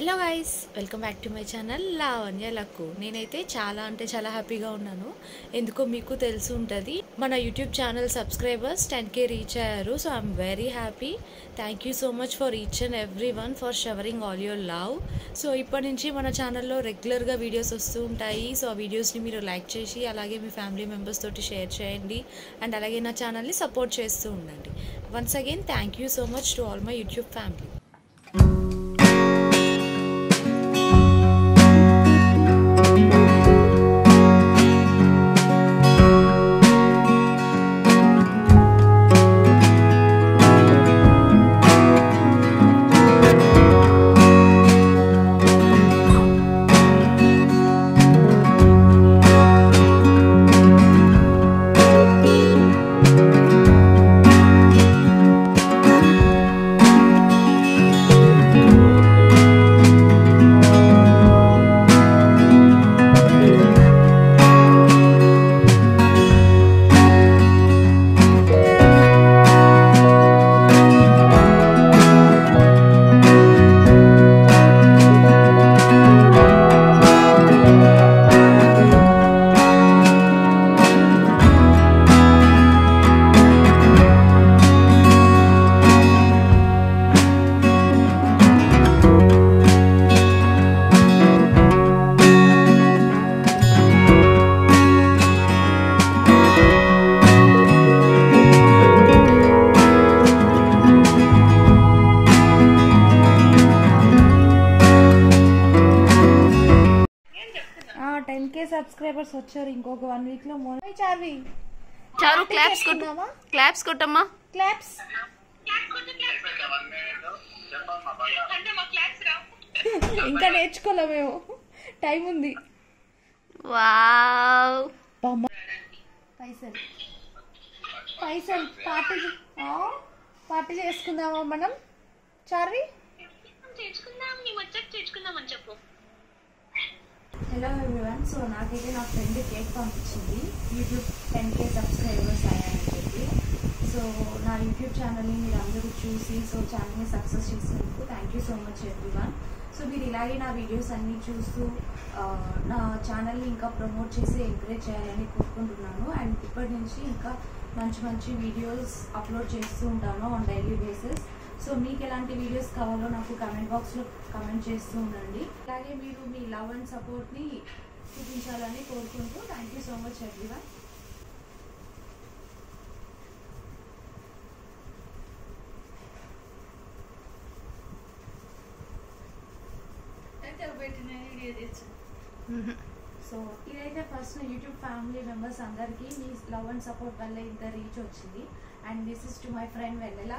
Hello guys, welcome back to my channel Lavanya luck. నేనైతే చాలా చాలా హ్యాపీగా ఉన్నాను. ఎందుకో మీకు తెలిసి ఉంటుంది, మన YouTube channel subscribers 10K reach అయ్యారు. So I'm very happy. Thank you so much for each and every one for showering all your love. So ఇప్పటి నుంచి మన ఛానల్లో రెగ్యులర్గా వీడియోస్ వస్తూ ఉంటాయి. సో ఆ వీడియోస్ని మీరు లైక్ చేసి అలాగే మీ ఫ్యామిలీ మెంబర్స్ తోటి షేర్ చేయండి అండ్ అలాగే నా ఛానల్ని సపోర్ట్ చేస్తూ ఉండండి. Once again thank you so much to all my YouTube family. Subscribers వచ్చారు. ఇంకొక 1 వీక్ లో చావి చారు క్లాప్స్ కొట్టమ్మా. క్లాప్స్ ఇంకా నేర్చుకోలే, మేము టైం ఉంది. వావ్, పైసలు పైసలు పార్టీ చేసుకుందామా మనం? Charvi hello everyone. సో నాకైతే నా ఫ్రెండ్ కేక్ పంపించింది, యూట్యూబ్ 10K సబ్స్క్రైబర్స్ అయ్యాయని చెప్పి. సో నా యూట్యూబ్ ఛానల్ని మీరు అందరూ చూసి సో ఛానల్ని సక్సెస్ చేసినందుకు thank you so much everyone. So మీరు ఇలాగే నా వీడియోస్ అన్నీ చూస్తూ నా ఛానల్ని ఇంకా ప్రమోట్ చేసి ఎంకరేజ్ చేయాలని కోరుకుంటున్నాను. అండ్ ఇప్పటి నుంచి ఇంకా మంచి మంచి వీడియోస్ అప్లోడ్ చేస్తూ ఉంటాను ఆన్ డైలీ బేసిస్. సో మీకు ఎలాంటి వీడియోస్ కావాలో నాకు కమెంట్ బాక్స్లో కమెంట్ చేస్తూ ఉండండి. అలాగే మీరు మీ లవ్ అండ్ సపోర్ట్ని చూపించాలని కోరుకుంటూ thank you so much everyone. So ఇదైతే ఫస్ట్ యూట్యూబ్ ఫ్యామిలీ మెంబర్స్ అందరికీ మీ లవ్ అండ్ సపోర్ట్ వల్ల ఇంత రీచ్ వచ్చింది. And this is to my friend Vennela.